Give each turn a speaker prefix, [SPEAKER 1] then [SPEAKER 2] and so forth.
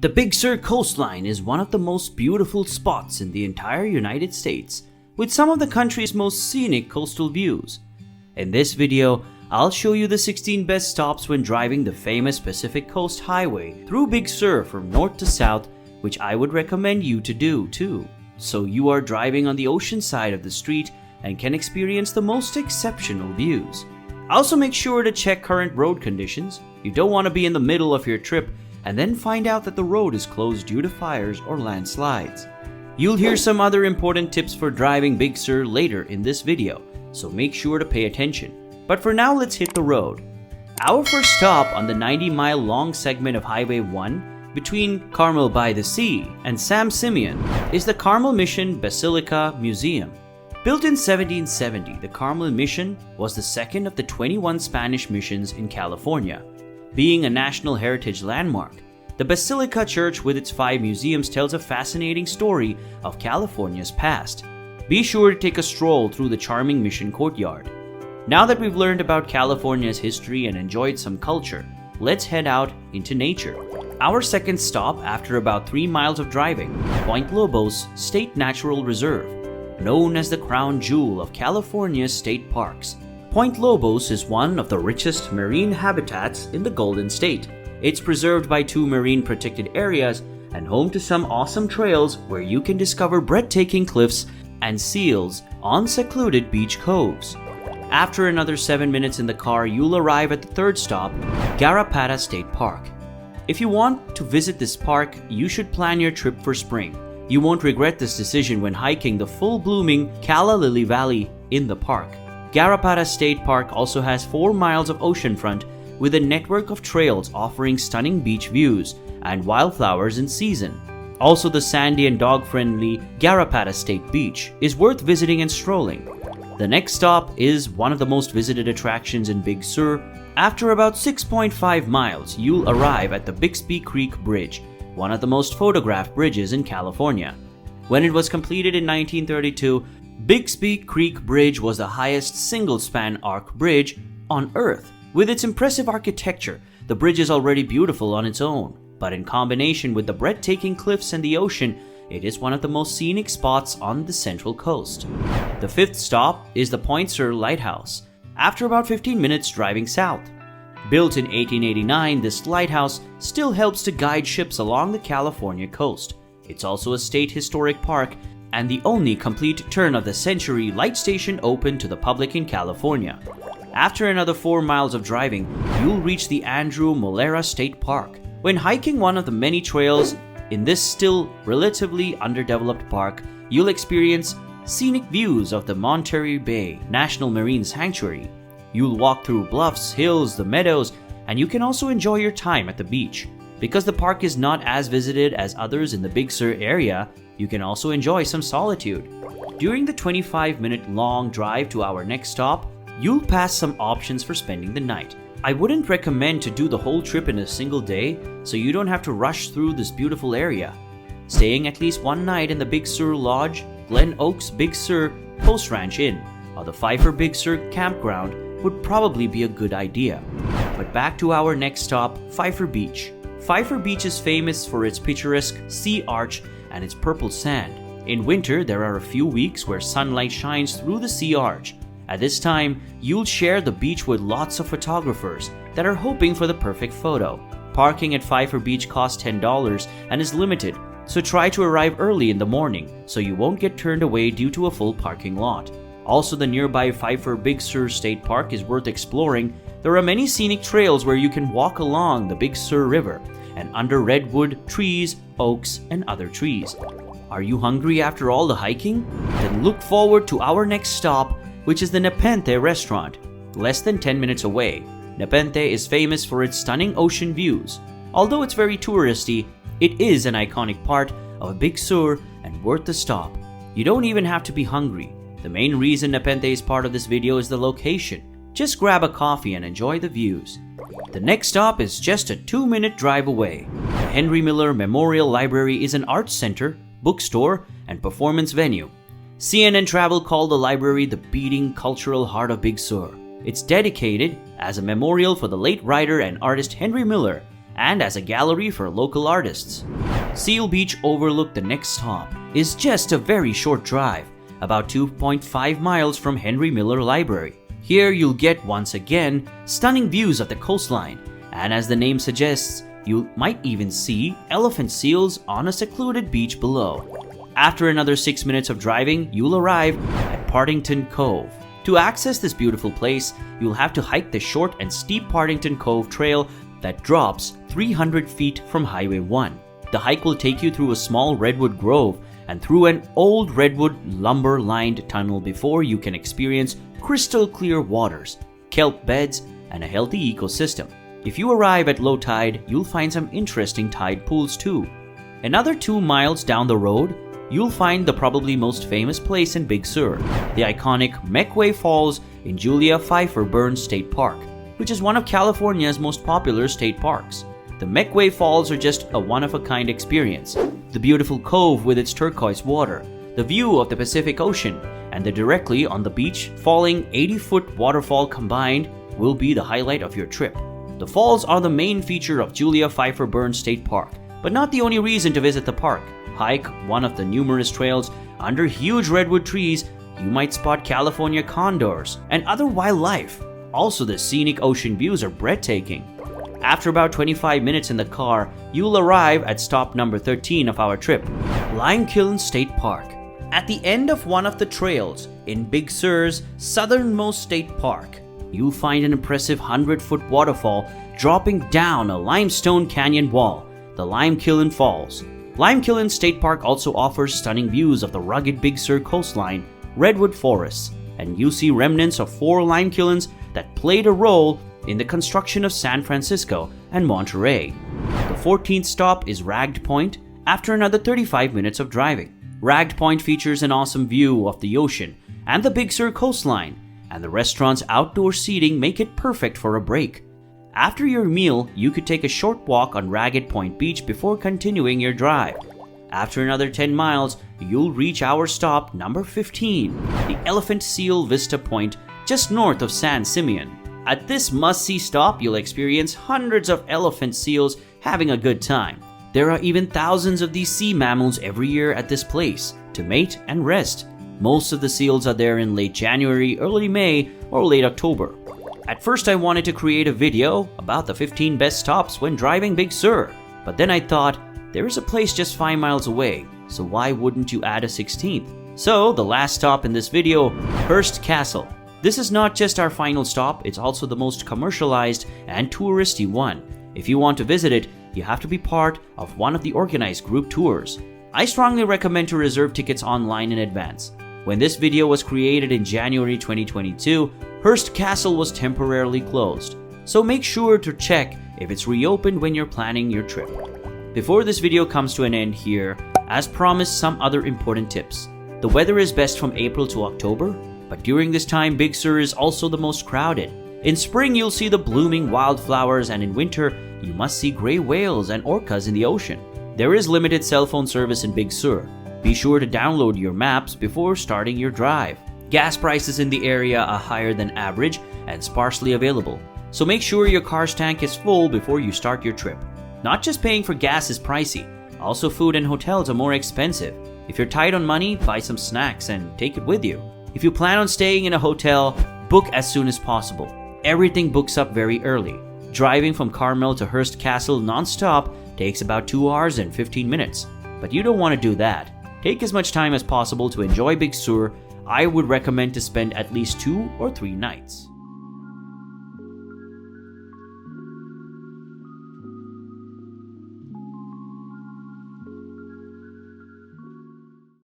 [SPEAKER 1] The Big Sur coastline is one of the most beautiful spots in the entire United States, with some of the country's most scenic coastal views. In this video, I'll show you the 16 best stops when driving the famous Pacific Coast Highway through Big Sur from north to south, which I would recommend you to do too, so you are driving on the ocean side of the street and can experience the most exceptional views. Also make sure to check current road conditions. You don't want to be in the middle of your trip and then find out that the road is closed due to fires or landslides. You'll hear some other important tips for driving Big Sur later in this video, so make sure to pay attention. But for now, let's hit the road. Our first stop on the 90-mile long segment of Highway 1 between Carmel by the Sea and San Simeon is the Carmel Mission Basilica Museum. Built in 1770, the Carmel Mission was the second of the 21 Spanish missions in California. Being a National Heritage Landmark, the Basilica Church with its 5 museums tells a fascinating story of California's past. Be sure to take a stroll through the charming mission courtyard. Now that we've learned about California's history and enjoyed some culture, let's head out into nature. Our second stop after about 3 miles of driving, Point Lobos State Natural Reserve, known as the crown jewel of California's state parks. Point Lobos is one of the richest marine habitats in the Golden State. It's preserved by 2 marine protected areas and home to some awesome trails where you can discover breathtaking cliffs and seals on secluded beach coves. After another 7 minutes in the car, you'll arrive at the third stop, Garrapata State Park. If you want to visit this park, you should plan your trip for spring. You won't regret this decision when hiking the full-blooming Calla Lily Valley in the park. Garrapata State Park also has 4 miles of oceanfront with a network of trails offering stunning beach views and wildflowers in season. Also, the sandy and dog-friendly Garrapata State Beach is worth visiting and strolling. The next stop is one of the most visited attractions in Big Sur. After about 6.5 miles, you'll arrive at the Bixby Creek Bridge, one of the most photographed bridges in California. When it was completed in 1932, Bixby Creek Bridge was the highest single-span arch bridge on Earth. With its impressive architecture, the bridge is already beautiful on its own, but in combination with the breathtaking cliffs and the ocean, it is one of the most scenic spots on the Central Coast. The fifth stop is the Point Sur Lighthouse, after about 15 minutes driving south. Built in 1889, this lighthouse still helps to guide ships along the California coast. It's also a state historic park and the only complete turn-of-the-century light station open to the public in California. After another 4 miles of driving, you'll reach the Andrew Molera State Park. When hiking one of the many trails in this still relatively underdeveloped park, you'll experience scenic views of the Monterey Bay National Marine Sanctuary. You'll walk through bluffs, hills, the meadows, and you can also enjoy your time at the beach. Because the park is not as visited as others in the Big Sur area, you can also enjoy some solitude. During the 25-minute long drive to our next stop, you'll pass some options for spending the night. I wouldn't recommend to do the whole trip in a single day, so you don't have to rush through this beautiful area. Staying at least one night in the Big Sur Lodge, Glen Oaks Big Sur Post Ranch Inn, or the Pfeiffer Big Sur Campground would probably be a good idea. But back to our next stop, Pfeiffer Beach. Pfeiffer Beach is famous for its picturesque sea arch and its purple sand. In winter, there are a few weeks where sunlight shines through the sea arch. At this time, you'll share the beach with lots of photographers that are hoping for the perfect photo. Parking at Pfeiffer Beach costs $10 and is limited, so try to arrive early in the morning so you won't get turned away due to a full parking lot. Also, the nearby Pfeiffer Big Sur State Park is worth exploring. There are many scenic trails where you can walk along the Big Sur River and under redwood, trees, oaks, and other trees. Are you hungry after all the hiking? Then look forward to our next stop, which is the Nepenthe Restaurant, less than 10 minutes away. Nepenthe is famous for its stunning ocean views. Although it's very touristy, it is an iconic part of Big Sur and worth the stop. You don't even have to be hungry. The main reason Nepenthe is part of this video is the location. Just grab a coffee and enjoy the views. The next stop is just a 2-minute drive away. The Henry Miller Memorial Library is an arts center, bookstore, and performance venue. CNN Travel called the library the beating cultural heart of Big Sur. It's dedicated as a memorial for the late writer and artist Henry Miller and as a gallery for local artists. Seal Beach overlook, the next stop, is just a very short drive, about 2.5 miles from Henry Miller Library. Here you'll get, once again, stunning views of the coastline, and as the name suggests, you might even see elephant seals on a secluded beach below. After another 6 minutes of driving, you'll arrive at Partington Cove. To access this beautiful place, you'll have to hike the short and steep Partington Cove trail that drops 300 feet from Highway 1. The hike will take you through a small redwood grove and through an old redwood lumber-lined tunnel before you can experience crystal clear waters, kelp beds, and a healthy ecosystem. If you arrive at low tide, you'll find some interesting tide pools too. Another 2 miles down the road, you'll find the probably most famous place in Big Sur, the iconic McWay Falls in Julia Pfeiffer Beach State Park, which is one of California's most popular state parks. The McWay Falls are just a one-of-a-kind experience. The beautiful cove with its turquoise water, the view of the Pacific Ocean, and the directly on the beach falling 80-foot waterfall combined will be the highlight of your trip. The falls are the main feature of Julia Pfeiffer Beach State Park, but not the only reason to visit the park. Hike one of the numerous trails under huge redwood trees, you might spot California condors and other wildlife. Also, the scenic ocean views are breathtaking. After about 25 minutes in the car, you'll arrive at stop number 13 of our trip, Limekiln State Park. At the end of one of the trails in Big Sur's southernmost state park, you'll find an impressive 100-foot waterfall dropping down a limestone canyon wall, the Limekiln Falls. Limekiln State Park also offers stunning views of the rugged Big Sur coastline, redwood forests, and you see remnants of 4 limekilns that played a role in the construction of San Francisco and Monterey. The 14th stop is Ragged Point after another 35 minutes of driving. Ragged Point features an awesome view of the ocean and the Big Sur coastline, and the restaurant's outdoor seating make it perfect for a break. After your meal, you could take a short walk on Ragged Point Beach before continuing your drive. After another 10 miles, you'll reach our stop number 15, the Elephant Seal Vista Point just north of San Simeon. At this must-see stop, you'll experience hundreds of elephant seals having a good time. There are even thousands of these sea mammals every year at this place to mate and rest. Most of the seals are there in late January, early May, or late October. At first I wanted to create a video about the 15 best stops when driving Big Sur, but then I thought, there is a place just 5 miles away, so why wouldn't you add a 16th? So the last stop in this video, Hearst Castle. This is not just our final stop, it's also the most commercialized and touristy one. If you want to visit it, you have to be part of one of the organized group tours. I strongly recommend to reserve tickets online in advance. When this video was created in January 2022, Hearst Castle was temporarily closed, so make sure to check if it's reopened when you're planning your trip. Before this video comes to an end here, as promised, some other important tips. The weather is best from April to October, but during this time Big Sur is also the most crowded. In spring you'll see the blooming wildflowers, and in winter you must see gray whales and orcas in the ocean. There is limited cell phone service in Big Sur. Be sure to download your maps before starting your drive. Gas prices in the area are higher than average and sparsely available, so make sure your car's tank is full before you start your trip. Not just paying for gas is pricey, also food and hotels are more expensive. If you're tight on money, buy some snacks and take it with you. If you plan on staying in a hotel, book as soon as possible. Everything books up very early. Driving from Carmel to Hearst Castle non-stop takes about 2 hours and 15 minutes, but you don't want to do that. Take as much time as possible to enjoy Big Sur. I would recommend to spend at least 2 or 3 nights.